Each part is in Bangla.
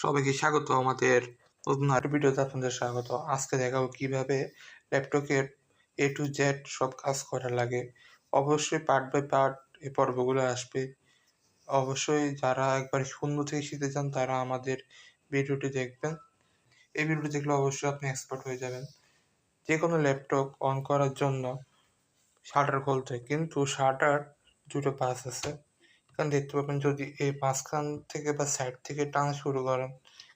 সবাইকে স্বাগত আমাদের নতুন আরেকটি ভিডিওতে আপনাদের স্বাগত। আজকে দেখাবো কিভাবে ল্যাপটপের এ টু জেড সব কাজ করা লাগে। অবশ্যই পার্ট বাই পার্ট এই পর্বগুলো আসবে। অবশ্যই যারা একবার শূন্য থেকে শিখতে চান তারা আমাদের ভিডিওটি দেখবেন। এই ভিডিওটি দেখলে অবশ্যই আপনি এক্সপার্ট হয়ে যাবেন। যে কোনো ল্যাপটপ অন করার জন্য শাটার খুলতে হয়, কিন্তু শাটার দুটো পাস আছে। এখানে দেখতে পাবেন যদি এই মাঝখান থেকে বা সাইড থেকে টানা শুরু করেন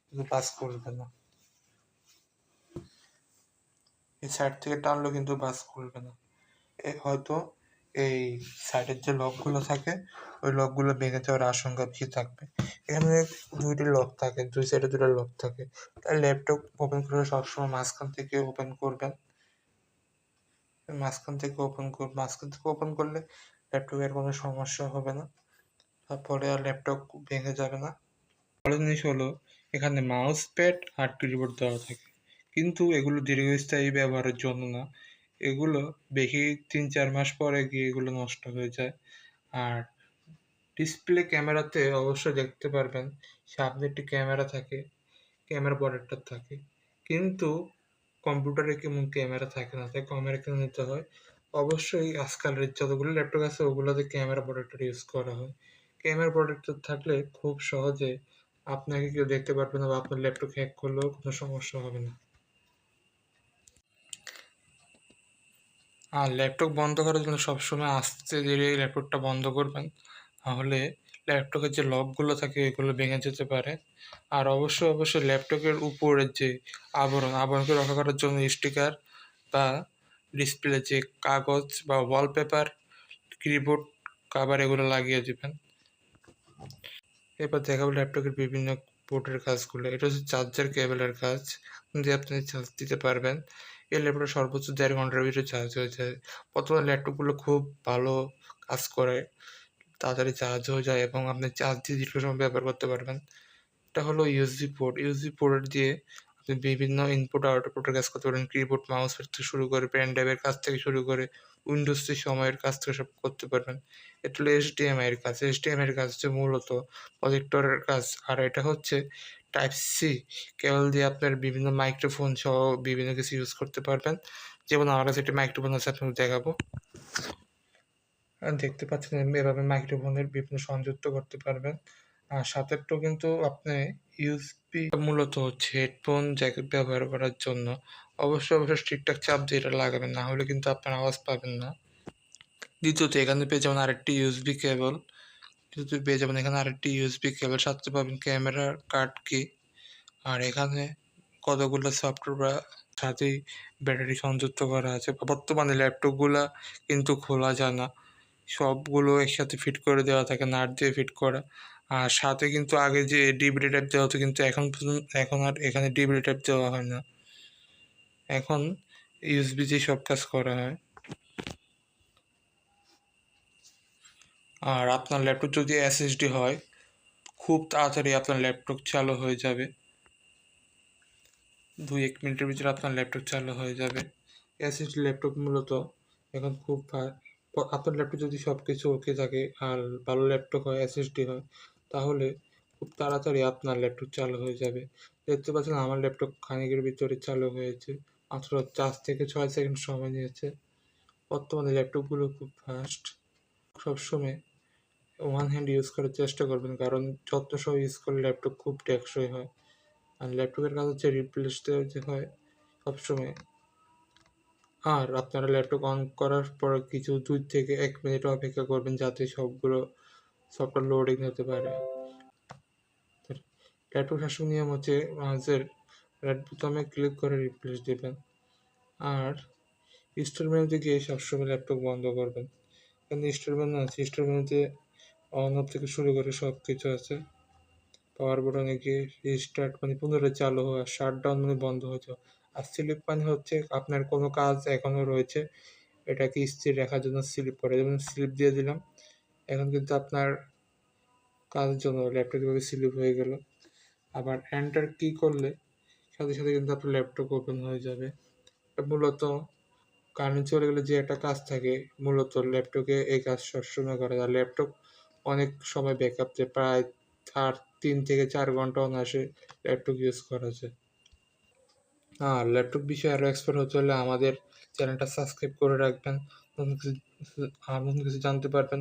কিন্তু পাস করবে না। এই সাইড থেকে টানলেও কিন্তু বাস খুলবে না। হয়তো এই সাইডের যে লকগুলো থাকে ওই লকগুলো ভেঙে যাওয়ার আশঙ্কা বেশি থাকবে। এখানে দুইটি লক থাকে, দুই সাইডে দুটো লক থাকে। তাই ল্যাপটপ ওপেন করলে সবসময় মাঝখান থেকে ওপেন করবেন। মাঝখান থেকে ওপেন করলে ল্যাপটপের কোনো সমস্যা হবে না, তারপরে আর ল্যাপটপ ভেঙে যাবে না। ভালো জিনিস হলো এখানে মাউস প্যাড আর কিবোর্ড দেওয়া থাকে, কিন্তু এগুলো দীর্ঘস্থায়ী ব্যবহারের জন্য না। এগুলো বেশি 3-4 মাস পরে গিয়ে এগুলো নষ্ট হয়ে যায়। আর ডিসপ্লে ক্যামেরাতে অবশ্যই দেখতে পারবেন সামনে একটি ক্যামেরা থাকে, ক্যামেরা প্রোটেক্টর থাকে, কিন্তু কম্পিউটারে কেমন ক্যামেরা থাকে না, তাই ক্যামেরা কিনে নিতে হয়। অবশ্যই আজকালের যতগুলো ল্যাপটপ আছে ওগুলোতে ক্যামেরা প্রোটেক্টর ইউজ করা হয়। ক্যামেরা প্রোটেক্টর থাকলে খুব সহজে আপনাকে কেউ দেখতে পারবে না বা আপনার ল্যাপটপ হ্যাক করলেও কোনো সমস্যা হবে না। আর ল্যাপটপ বন্ধ করার জন্য সবসময় আস্তে ধীরে ল্যাপটপটা বন্ধ করবেন, নাহলে ল্যাপটপের যে লকগুলো থাকে এগুলো ভেঙে যেতে পারে। আর অবশ্যই ল্যাপটপের উপরের যে আবরণকে রক্ষা করার জন্য স্টিকার বা ডিসপ্লে যে কাগজ বা ওয়ালপেপার, কিবোর্ড কাভার এগুলো লাগিয়ে দেবেন। এবার দেখাবো ল্যাপটপের বিভিন্ন পোর্টের কাজগুলো। এটা হচ্ছে চার্জার কেবলের কাজ, দিয়ে আপনি চার্জ দিতে পারবেন। এই ল্যাপটপটা সর্বোচ্চ 1.5 ঘন্টার ভিতরে চার্জ হয়ে যায়। বর্তমানে ল্যাপটপগুলো খুব ভালো কাজ করে, তাড়াতাড়ি চার্জ হয়ে যায় এবং আপনি চার্জ দিয়ে দীর্ঘ সময় ব্যবহার করতে পারবেন। এটা হলো ইউএসবি পোর্ট। ইউএসবি পোর্ট দিয়ে আপনি বিভিন্ন ইনপুট আউটপুটের কাজ করতে পারেন। কিবোর্ড মাউস থেকে শুরু করে পেন ড্রাইভের কাজ থেকে শুরু করে উইন্ডোজ সময়ের কাজ থেকে সব করতে পারবেন। এটা হলো এইচডিএমআই এর কাজ। এইচডিএমআই এর কাজ হচ্ছে মূলত প্রজেক্টরের কাজ। আর এটা হচ্ছে টাইপ সি কেবল দিয়ে আপনার বিভিন্ন মাইক্রোফোন সহ বিভিন্ন কিছু ইউজ করতে পারবেন। যেমন আমার কাছে একটা মাইক্রোফোন আছে, আপনাকে দেখাবো। দেখতে পাচ্ছেন এভাবে মাইক্রোফোনের বিভিন্ন সংযুক্ত করতে পারবেন। আর সাথেরটাও কিন্তু আপনি ইউএসবি মূলত হচ্ছে হেডফোন জ্যাকেট ব্যবহার করার জন্য। অবশ্যই ঠিকঠাক চাপ দিয়ে এটা লাগাবেন, না হলে কিন্তু আপনার আওয়াজ পাবেন না। দ্বিতীয়ত এখানে পেয়ে যাবেন আরেকটি ইউএসবি কেবল। সাথে পাবেন ক্যামেরার কার্ড কি। আর এখানে কতগুলো সফটওয়্যার সাথেই ব্যাটারি সংযুক্ত করা আছে। বর্তমানে ল্যাপটপগুলা কিন্তু খোলা যায় না, সবগুলো একসাথে ফিট করে দেওয়া থাকে, নাট দিয়ে ফিট করা। আর সাথে কিন্তু আগে যে ডিভিডি টাইপ দেওয়া হতো, কিন্তু এখন আর এখানে ডিভিডি টাইপ দেওয়া হয় না, এখন ইউএসবি দিয়ে সব কাজ করা হয়। আর আপনার ল্যাপটপ যদি এসএসডি হয় খুব তাড়াতাড়ি আপনার ল্যাপটপ চালু হয়ে যাবে, 2-1 মিনিটের ভিতরে আপনার ল্যাপটপ চালু হয়ে যাবে। এসএসডি ল্যাপটপ মূলত এখন খুব আপনার ল্যাপটপ যদি সব কিছু ওকে থাকে আর ভালো ল্যাপটপ হয়, এসএসডি হয়, তাহলে খুব তাড়াতাড়ি আপনার ল্যাপটপ চালু হয়ে যাবে। দেখতে পাচ্ছেন আমার ল্যাপটপ খানিকের ভিতরে চালু হয়েছে, মাত্র 4 থেকে 6 সেকেন্ড সময় নিয়েছে। বর্তমানে ল্যাপটপগুলো খুব ফাস্ট। সবসময় ওয়ান হ্যান্ড ইউজ করার চেষ্টা করবেন, কারণ যত্ন সহ ইউজ করলে ল্যাপটপ খুব টেকসই হয়। আর ল্যাপটপের কাজ হচ্ছে রিপ্লেস দেওয়া যে হয় সবসময়। আর আপনারা ল্যাপটপ অন করার পর কিছু 2 থেকে 1 মিনিট অপেক্ষা করবেন, যাতে সবগুলো সফটওয়্যার লোডিং হতে পারে। ল্যাপটপ শাসক নিয়ম হচ্ছে মাউসের রাইট বোতামে ক্লিক করে রিপ্লেস দেবেন। আর স্টার্ট মেনুতে গিয়ে সবসময় ল্যাপটপ বন্ধ করবেন। এখানে স্টার্ট মেনু আছে, স্টার্ট মেনুতে অন অফ থেকে শুরু করে সব কিছু আছে। পাওয়ার বাটনে গিয়ে রিস্টার্ট মানে পুনরায় চালু হওয়া, শাটডাউন মানে বন্ধ হয়ে যাওয়া। আর স্লিপ মানে হচ্ছে আপনার কোনো কাজ এখনও রয়েছে এটাকে স্থির রাখার জন্য স্লিপ করে, যেমন স্লিপ দিয়ে দিলাম, এখন কিন্তু আপনার কাজের জন্য ল্যাপটপ এভাবে স্লিপ হয়ে গেল। আবার এন্টার কি করলে সাথে কিন্তু আপনার ল্যাপটপ ওপেন হয়ে যাবে। মূলত কারেন্ট চলে গেলে যে একটা কাজ থাকে, মূলত ল্যাপটপে এই কাজ সবসময় করা যায়। ল্যাপটপ অনেক সময় ব্যাকআপ দেয়, প্রায় 3 থেকে 4 ঘন্টা অনায়াসে ল্যাপটপ ইউজ করা যায়। আর ল্যাপটপ বিষয়ে আরও এক্সপার্ট হতে হলে আমাদের চ্যানেলটা সাবস্ক্রাইব করে রাখবেন, নতুন কিছু জানতে পারবেন।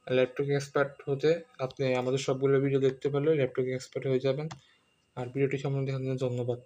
ল্যাপটপ এক্সপার্ট হতে আপনি আমাদের সবগুলো ভিডিও দেখতে পারলে ল্যাপটপ এক্সপার্ট হয়ে যাবেন। আর ভিডিওটি সম্বন্ধে ধন্যবাদ।